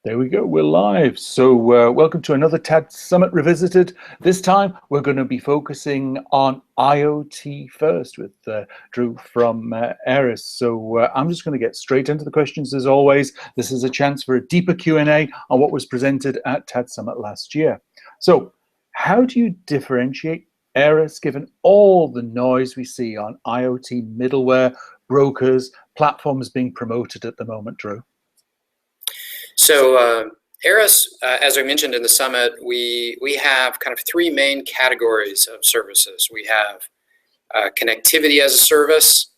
There we go, we're live. So welcome to another TADSummit Revisited. This time we're going to be focusing on IoT First with Drew from Aeris. So I'm just going to get straight into the questions as always. This is a chance for a deeper Q&A on what was presented at TADSummit last year. So how do you differentiate Aeris given all the noise we see on IoT middleware, brokers, platforms being promoted at the moment, Drew? So Aeris, as I mentioned in the summit, we have kind of three main categories of services. We have connectivity as a service.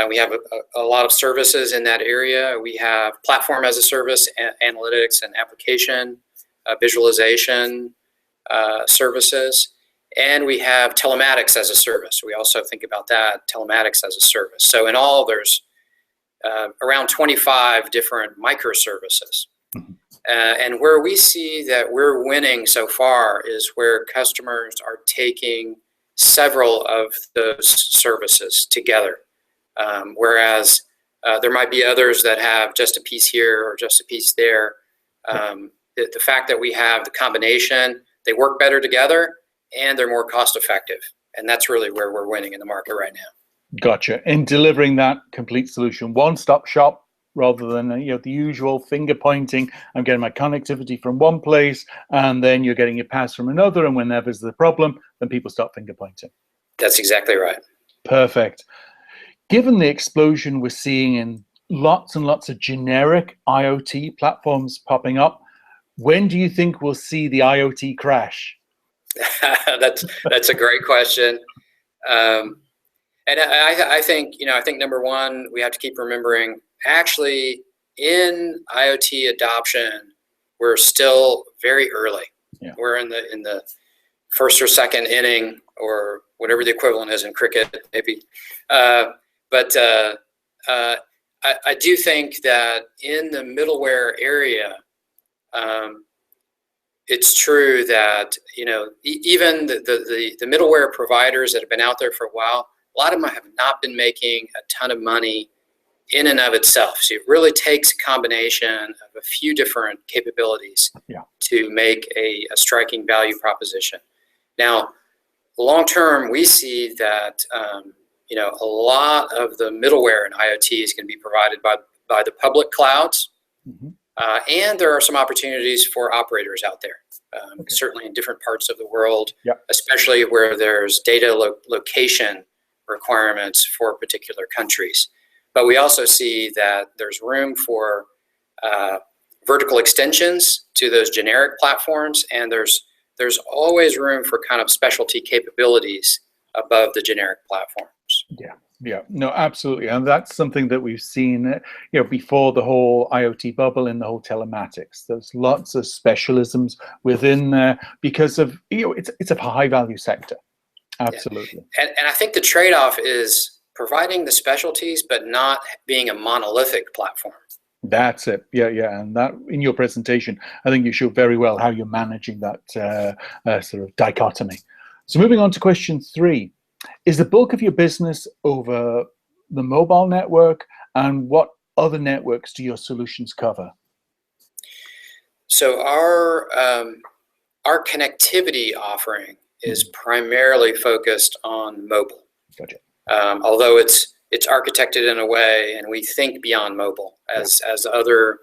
We have a lot of services in that area. We have platform as a service, analytics and application, visualization services. And we have telematics as a service. We also think about that, telematics as a service. So in all, there's around 25 different microservices. And where we see that we're winning so far is where customers are taking several of those services together. Whereas there might be others that have just a piece here or just a piece there. The fact that we have the combination, they work better together and they're more cost effective. And that's really where we're winning in the market right now. Gotcha. In delivering that complete solution, one-stop shop rather than the usual finger pointing. I'm getting my connectivity from one place, and then you're getting your pass from another. And when there's the problem, then people start finger pointing. That's exactly right. Perfect. Given the explosion we're seeing in lots and lots of generic IoT platforms popping up, when do you think we'll see the IoT crash? That's a great question. And I think, number one, we have to keep remembering, actually, in IoT adoption, we're still very early. Yeah. We're in the first or second inning, or whatever the equivalent is in cricket, maybe. But I do think that in the middleware area, it's true that even the middleware providers that have been out there for a while, a lot of them have not been making a ton of money in and of itself. So it really takes a combination of a few different capabilities to make a striking value proposition. Now, long term, we see that a lot of the middleware in IoT is going to be provided by the public clouds, and there are some opportunities for operators out there, certainly in different parts of the world, especially where there's data location requirements for particular countries. But we also see that there's room for vertical extensions to those generic platforms, and there's always room for kind of specialty capabilities above the generic platforms. Yeah, no, absolutely. And that's something that we've seen, before the whole IoT bubble in the whole telematics. There's lots of specialisms within there because of, it's a high value sector. Absolutely. Yeah. And I think the trade-off is providing the specialties, but not being a monolithic platform. That's it. Yeah. And that in your presentation, I think you showed very well how you're managing that sort of dichotomy. So moving on to question 3, is the bulk of your business over the mobile network, and what other networks do your solutions cover? So our connectivity offering is primarily focused on mobile. Gotcha. Although it's architected in a way, and we think beyond mobile as other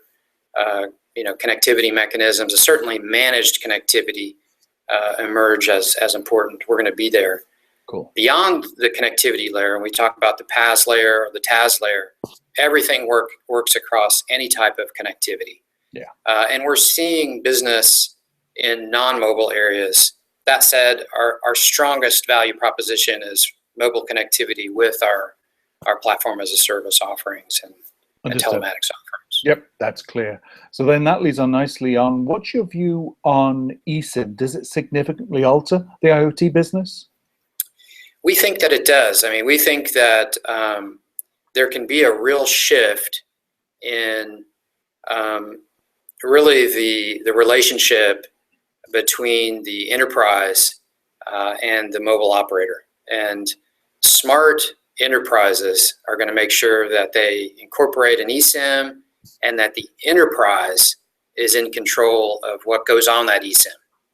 connectivity mechanisms, and certainly managed connectivity emerge as important. We're going to be there. Cool. Beyond the connectivity layer, and we talk about the PaaS layer or the TaaS layer, everything works across any type of connectivity. Yeah. And we're seeing business in non-mobile areas. That said, our strongest value proposition is mobile connectivity with our platform as a service offerings and telematics offerings. Yep, that's clear. So then that leads on nicely on, what's your view on eSIM? Does it significantly alter the IoT business? We think that it does. I mean, we think that there can be a real shift in really the relationship between the enterprise and the mobile operator. And smart enterprises are going to make sure that they incorporate an eSIM and that the enterprise is in control of what goes on that eSIM,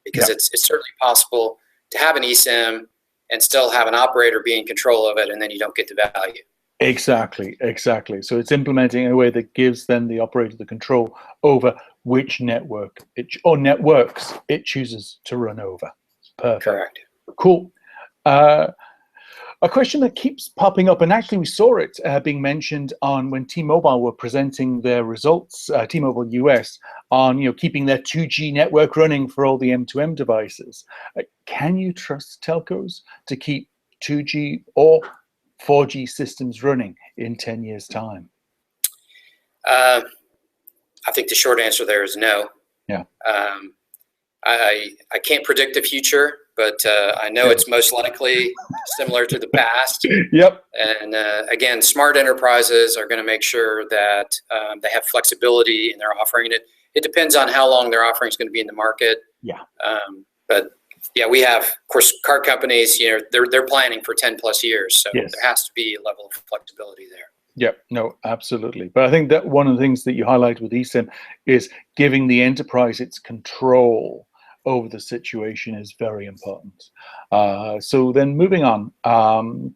because it's certainly possible to have an eSIM and still have an operator be in control of it, and then you don't get the value. Exactly. So it's implementing in a way that gives then the operator the control over which network or networks it chooses to run over. Perfect. Correct. Cool. A question that keeps popping up, and actually we saw it being mentioned on when T-Mobile were presenting their results, T-Mobile US, on keeping their 2G network running for all the M2M devices. Can you trust telcos to keep 2G or 4G systems running in 10 years' time? I think the short answer there is no. Yeah. I can't predict the future, but I know it's most likely similar to the past. Yep. And again, smart enterprises are going to make sure that they have flexibility in their offering. It depends on how long their offering is going to be in the market. Yeah. But yeah, we have, of course, car companies. They're planning for 10 plus years, so Yes. there has to be a level of flexibility there. Yeah, no, absolutely. But I think that one of the things that you highlight with eSIM is giving the enterprise its control over the situation is very important. So then moving on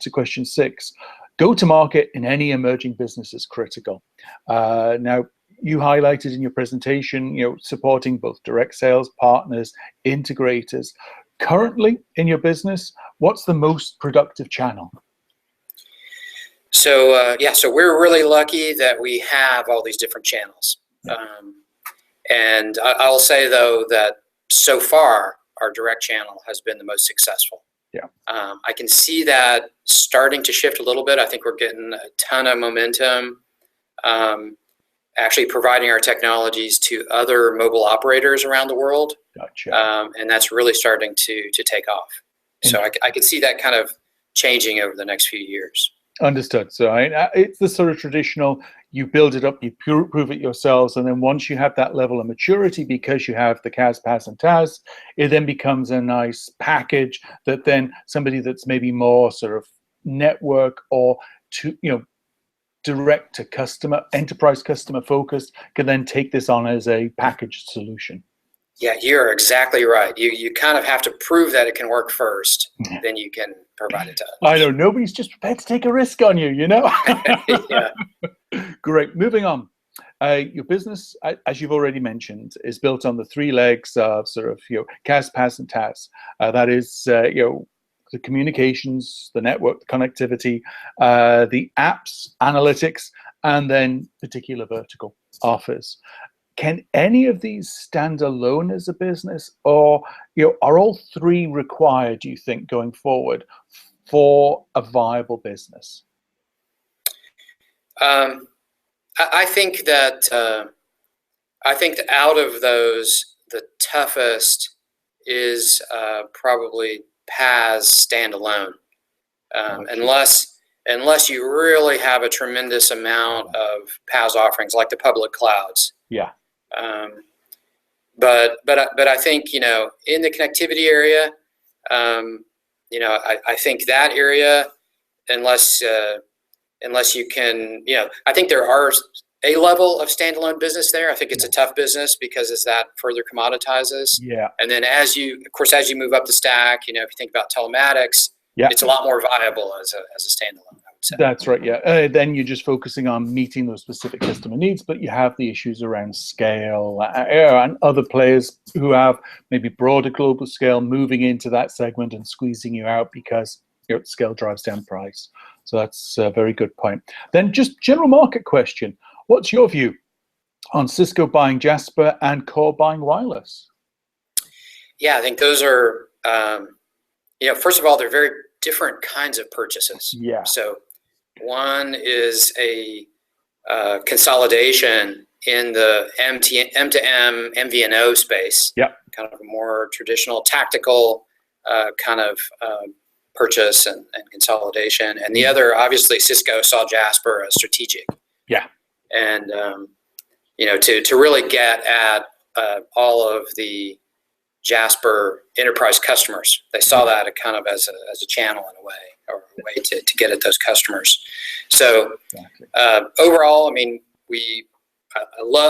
to question 6, go-to-market in any emerging business is critical. Now, you highlighted in your presentation, supporting both direct sales partners, integrators. Currently in your business, what's the most productive channel? So so we're really lucky that we have all these different channels. And I'll say, though, that so far our direct channel has been the most successful. Yeah. I can see that starting to shift a little bit. I think we're getting a ton of momentum, actually providing our technologies to other mobile operators around the world. Gotcha. And that's really starting to take off. So I could see that kind of changing over the next few years. Understood. So it's the sort of traditional, you build it up, you prove it yourselves, and then once you have that level of maturity, because you have the CAS, PAS, and TAS, it then becomes a nice package that then somebody that's maybe more sort of network or direct to customer, enterprise customer focused, can then take this on as a packaged solution. Yeah, you're exactly right. You kind of have to prove that it can work first, then you can provide it to us. I know, nobody's just prepared to take a risk on you, Yeah. Great. Moving on. Your business, as you've already mentioned, is built on the 3 legs of sort of CAS, PAS, and TAS. That is the communications, the network, the connectivity, the apps, analytics, and then particular vertical offers. Can any of these stand alone as a business, or are all 3 required, do you think, going forward for a viable business? I think that out of those, the toughest is probably PAS standalone, unless you really have a tremendous amount of PAS offerings like the public clouds. Yeah. But I think in the connectivity area, I think that area, unless you can, I think there are a level of standalone business there. I think it's a tough business because as that further commoditizes. Yeah. And then as you move up the stack, if you think about telematics, it's a lot more viable as a standalone, I would say. That's right. Yeah. Then you're just focusing on meeting those specific customer needs, but you have the issues around scale and other players who have maybe broader global scale moving into that segment and squeezing you out because scale drives down price. So that's a very good point. Then just general market question. What's your view on Cisco buying Jasper and Core buying wireless? Yeah, I think those are, first of all, they're very different kinds of purchases. Yeah. So one is a consolidation in the M2M MVNO space. Yeah. Kind of a more traditional tactical kind of purchase and consolidation. And the other, obviously, Cisco saw Jasper as strategic. Yeah. And, to really get at all of the Jasper enterprise customers. They saw that kind of as a channel in a way, or a way to get at those customers. So overall, I mean,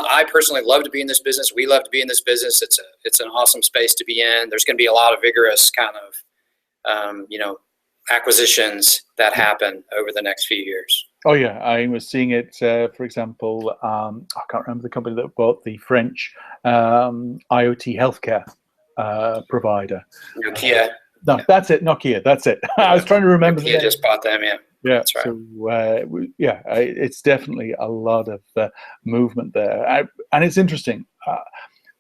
I personally love to be in this business. We love to be in this business. It's an awesome space to be in. There's going to be a lot of vigorous kind of acquisitions that happen over the next few years. Oh yeah, I was seeing it. For example, I can't remember the company that bought the French IoT healthcare provider. Nokia. No, that's it. Nokia. That's it. I was trying to remember. Nokia just bought them. Yeah. Yeah. That's right. So it's definitely a lot of movement there, and it's interesting.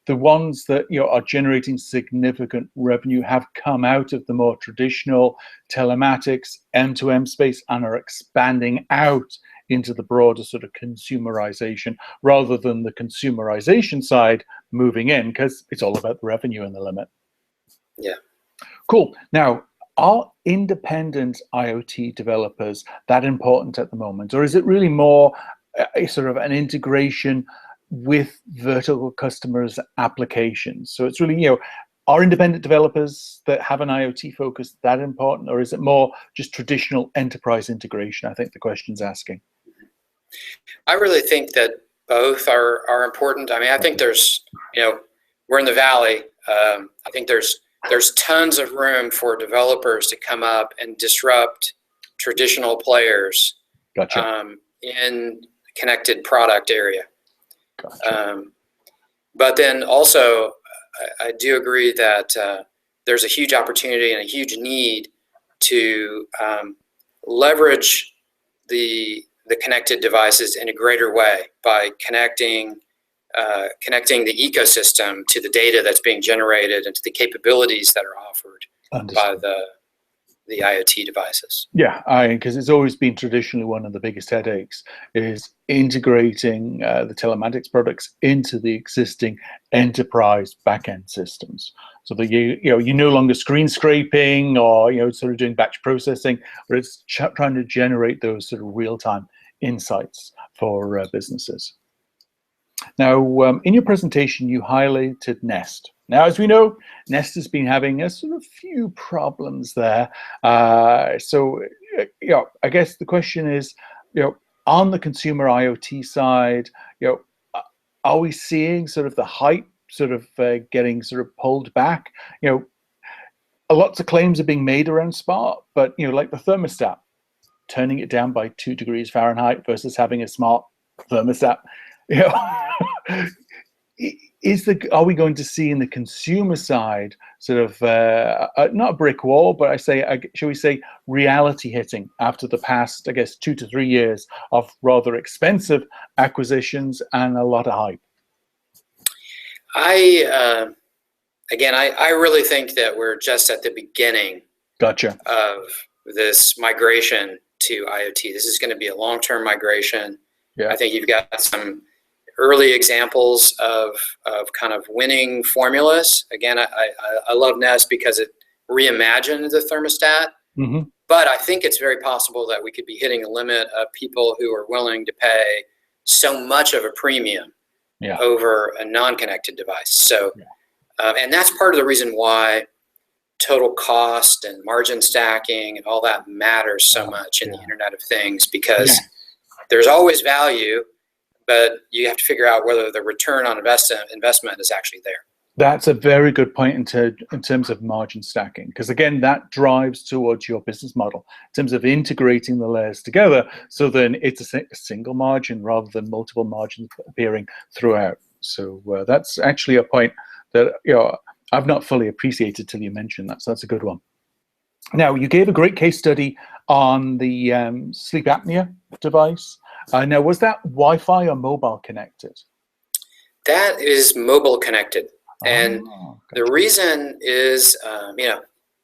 The ones that are generating significant revenue have come out of the more traditional telematics M2M space and are expanding out into the broader sort of consumerization, rather than the consumerization side moving in, because it's all about the revenue and the limit. Yeah. Cool. Now, are independent IoT developers that important at the moment, or is it really more a sort of an integration with vertical customers' applications? So it's really, are independent developers that have an IoT focus that important, or is it more just traditional enterprise integration? I think the question's asking. I really think that both are important. I mean, I think there's, we're in the Valley. I think there's tons of room for developers to come up and disrupt traditional players. Gotcha. In connected product area. Gotcha. But then also, I do agree that there's a huge opportunity and a huge need to leverage the connected devices in a greater way by connecting the ecosystem to the data that's being generated and to the capabilities that are offered by the IoT devices. Yeah, because it's always been traditionally one of the biggest headaches is integrating the telematics products into the existing enterprise backend systems, so that you're no longer screen scraping or sort of doing batch processing, but it's trying to generate those sort of real-time insights for businesses. Now, in your presentation, you highlighted Nest. Now, as we know, Nest has been having a sort of few problems there. So, I guess the question is, on the consumer IoT side, are we seeing sort of the hype sort of getting sort of pulled back? Lots of claims are being made around smart, but like the thermostat, turning it down by 2 degrees Fahrenheit versus having a smart thermostat. Are we going to see in the consumer side sort of not a brick wall, but shall we say reality hitting after the past, I guess, 2 to 3 years of rather expensive acquisitions and a lot of hype? I really think that we're just at the beginning. Gotcha. Of this migration to IoT. This is going to be a long-term migration. Yeah. I think you've got some early examples of kind of winning formulas. Again, I love Nest because it reimagined the thermostat. Mm-hmm. But I think it's very possible that we could be hitting a limit of people who are willing to pay so much of a premium over a non-connected device. So, and that's part of the reason why total cost and margin stacking and all that matters so much in the Internet of Things, because there's always value, but you have to figure out whether the return on investment is actually there. That's a very good point in terms of margin stacking, because again, that drives towards your business model in terms of integrating the layers together, so then it's a single margin rather than multiple margins appearing throughout. So that's actually a point that I've not fully appreciated till you mentioned that. So that's a good one. Now, you gave a great case study on the sleep apnea device. Now, was that Wi-Fi or mobile connected? That is mobile connected. And the reason is,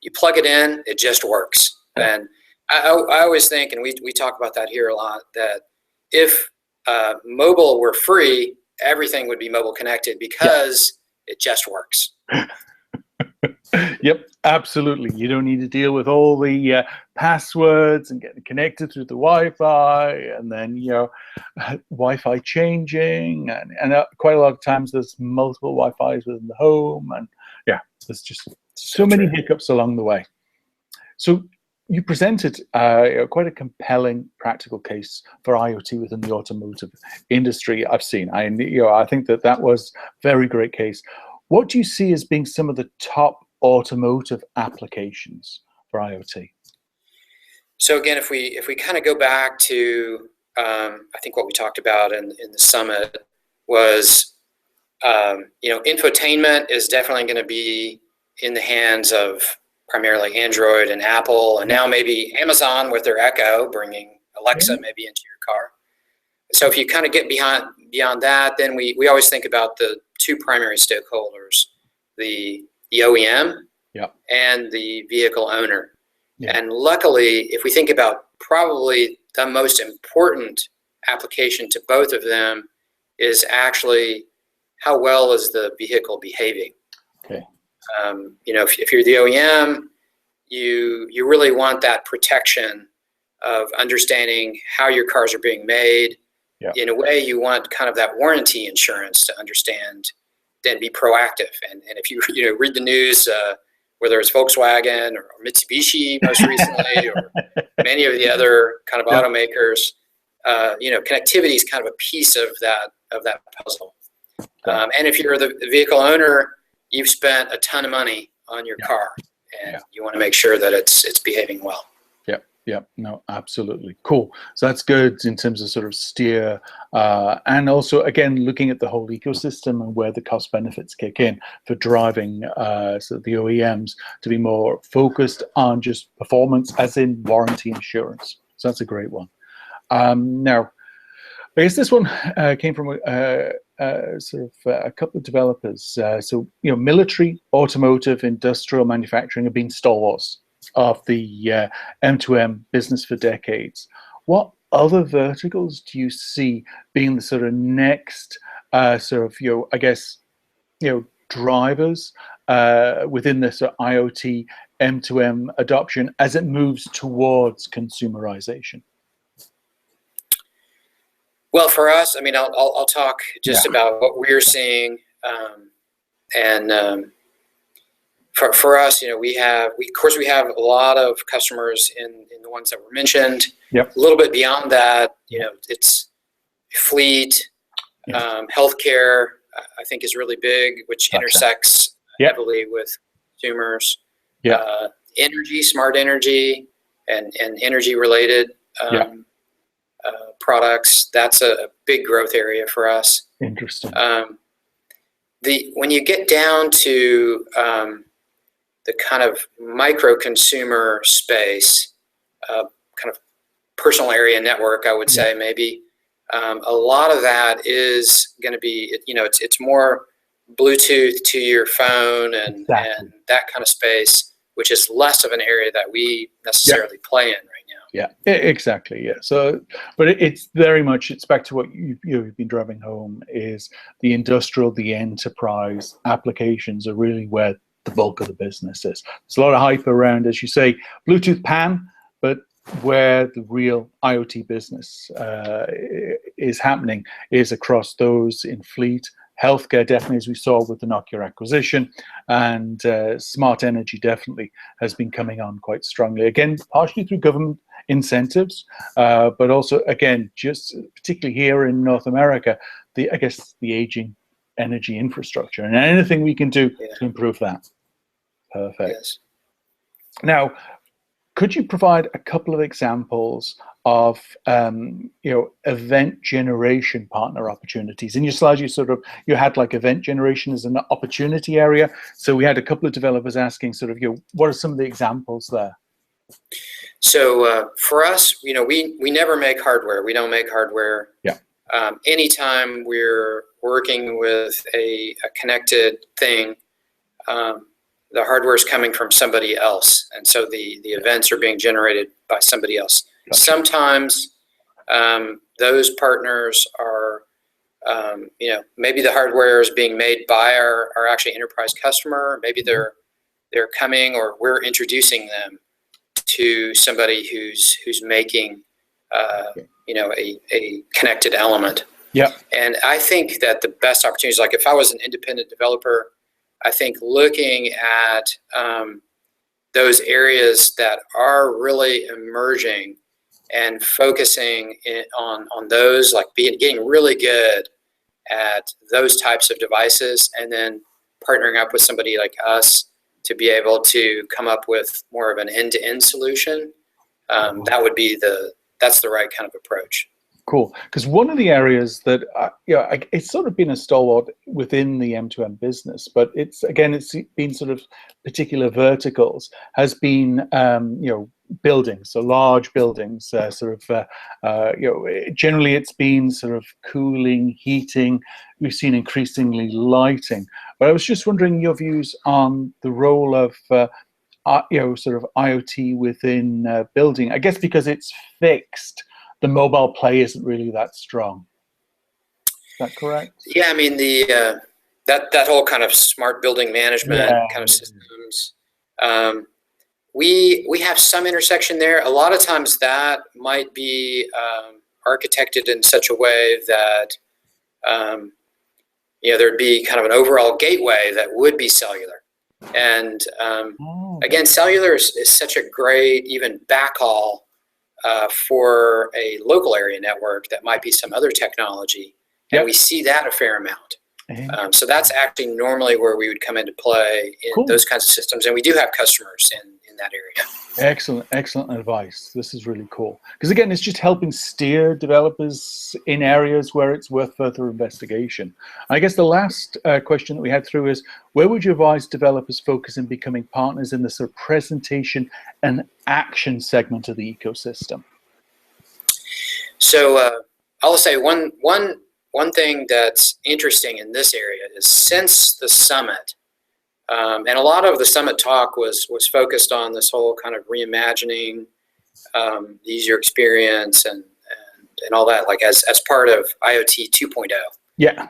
you plug it in, it just works. And I always think, and we talk about that here a lot, that if mobile were free, everything would be mobile connected because it just works. Yep, absolutely. You don't need to deal with all the passwords and getting connected through the Wi-Fi, and then Wi-Fi changing, and quite a lot of times there's multiple Wi-Fis within the home, and there's just so many hiccups along the way. So you presented quite a compelling practical case for IoT within the automotive industry. I've seen. I think that was a very great case. What do you see as being some of the top automotive applications for IoT? So again, if we kind of go back to I think what we talked about in the summit was infotainment is definitely going to be in the hands of primarily Android and Apple, and now maybe Amazon with their Echo, bringing Alexa maybe into your car. So if you kind of get beyond that, then we always think about the two primary stakeholders, the OEM and the vehicle owner. Yeah. And luckily, if we think about probably the most important application to both of them is actually how well is the vehicle behaving. Okay. If you're the OEM, you really want that protection of understanding how your cars are being made. Yeah. In a way, you want kind of that warranty insurance to understand, then be proactive. And if you read the news, whether it's Volkswagen or Mitsubishi most recently, or many of the other kind of automakers, connectivity is kind of a piece of that puzzle. And if you're the vehicle owner, you've spent a ton of money on your car, and you want to make sure that it's behaving well. Yeah, no, absolutely. Cool. So that's good in terms of sort of steer, and also, again, looking at the whole ecosystem and where the cost benefits kick in for driving so the OEMs to be more focused on just performance, as in warranty insurance. So that's a great one. Now, I guess this one came from a couple of developers. Military, automotive, industrial manufacturing have been stalwarts of the M2M business for decades. What other verticals do you see being the sort of next drivers within this IoT M2M adoption as it moves towards consumerization? Well, for us, I mean, I'll talk just about what we're seeing, For us, we have a lot of customers in the ones that were mentioned. Yep. A little bit beyond that, it's fleet, healthcare. I think is really big, which intersects heavily with consumers. Energy, smart energy, and energy related products. That's a big growth area for us. Interesting. When you get down to the kind of micro consumer space, kind of personal area network, I would say maybe. A lot of that is going to be, it's more Bluetooth to your phone and that kind of space, which is less of an area that we necessarily play in right now. Yeah, exactly. Yeah. So, but it's very much, it's back to what you've been driving home, is the industrial, the enterprise applications are really where the bulk of the business is. There's a lot of hype around, as you say, Bluetooth PAN, but where the real IoT business is happening is across those in fleet, healthcare, definitely, as we saw with the Nokia acquisition, and smart energy definitely has been coming on quite strongly. Again, partially through government incentives, but also, again, just particularly here in North America, the aging energy infrastructure, and anything we can do to improve that. Perfect. Yes. Now, could you provide a couple of examples of event generation partner opportunities? In your slides, you had like event generation as an opportunity area. So we had a couple of developers asking what are some of the examples there? So for us, we never make hardware. We don't make hardware. Yeah. Anytime we're working with a connected thing, the hardware is coming from somebody else, and so the events are being generated by somebody else. Gotcha. Sometimes those partners are, maybe the hardware is being made by our actually enterprise customer. Maybe they're coming, or we're introducing them to somebody who's making a connected element. Yeah. And I think that the best opportunities, like if I was an independent developer, I think looking at those areas that are really emerging and focusing on those, like getting really good at those types of devices, and then partnering up with somebody like us to be able to come up with more of an end-to-end solution. That's the right kind of approach. Cool, because one of the areas that it's sort of been a stalwart within the M2M business, but it's been sort of particular verticals, has been buildings, so large buildings, generally it's been sort of cooling, heating. We've seen increasingly lighting, but I was just wondering your views on the role of sort of IoT within building. I guess because it's fixed, the mobile play isn't really that strong. Is that correct? Yeah, I mean that whole kind of smart building management kind of systems. We have some intersection there. A lot of times that might be architected in such a way that there'd be kind of an overall gateway that would be cellular. And again, cellular is such a great even backhaul for a local area network that might be some other technology. And we see that a fair amount. So that's actually normally where we would come into play in those kinds of systems. And we do have customers in that area. Excellent advice. This is really cool. Because again, it's just helping steer developers in areas where it's worth further investigation. I guess the last question that we had through is, where would you advise developers focus in becoming partners in the sort of presentation and action segment of the ecosystem? So I'll say one thing that's interesting in this area is since the summit, and a lot of the summit talk was focused on this whole kind of reimagining the user experience and all that, like as part of IoT 2.0. Yeah.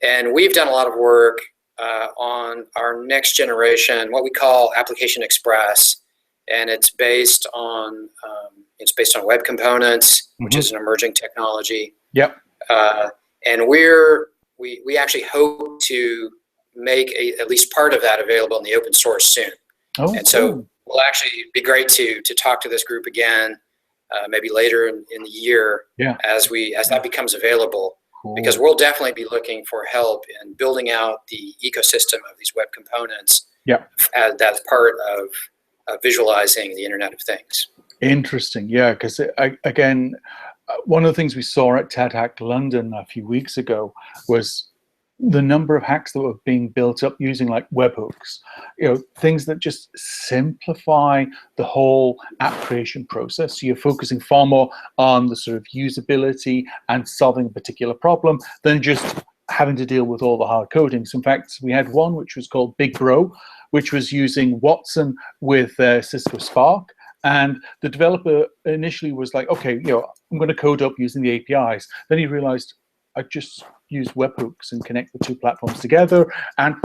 And we've done a lot of work on our next generation, what we call Application Express, and it's based on web components, which is an emerging technology. Yep. And we actually hope to make at least part of that available in the open source soon. So we'll actually be great to talk to this group again, maybe later in the year as that becomes available, because we'll definitely be looking for help in building out the ecosystem of these web components. That's part of visualizing the Internet of Things. Interesting, yeah, because again, one of the things we saw at TADHack London a few weeks ago was the number of hacks that were being built up using like webhooks, things that just simplify the whole app creation process. So you're focusing far more on the sort of usability and solving a particular problem than just having to deal with all the hard codings. In fact, we had one which was called Big Bro, which was using Watson with Cisco Spark. And the developer initially was like, okay, I'm going to code up using the APIs. Then he realized, I just use webhooks and connect the two platforms together, and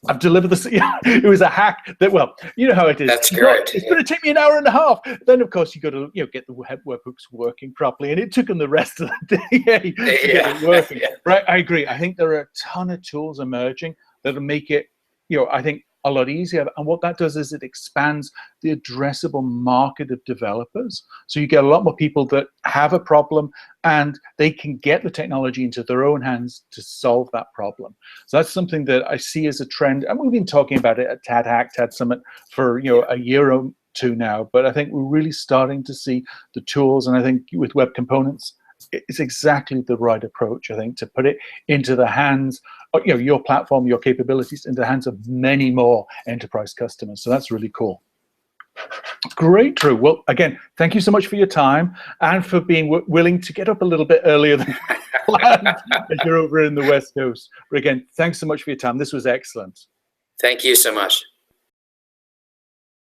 I've delivered this. It was a hack that, well, you know how it is. That's great. It's going to take me an hour and a half. Then, of course, you got to get the webhooks working properly, and it took them the rest of the day to get it working. Right? I agree. I think there are a ton of tools emerging that'll make it, I think, a lot easier. And what that does is it expands the addressable market of developers. So you get a lot more people that have a problem and they can get the technology into their own hands to solve that problem. So that's something that I see as a trend. And we've been talking about it at TADSummit for a year or two now, but I think we're really starting to see the tools. And I think with web components, it's exactly the right approach, I think, to put it into the hands of your platform, your capabilities, into the hands of many more enterprise customers. So that's really cool. Great, Drew. Well, again, thank you so much for your time and for being willing to get up a little bit earlier than planned as you're over in the West Coast. But again, thanks so much for your time. This was excellent. Thank you so much.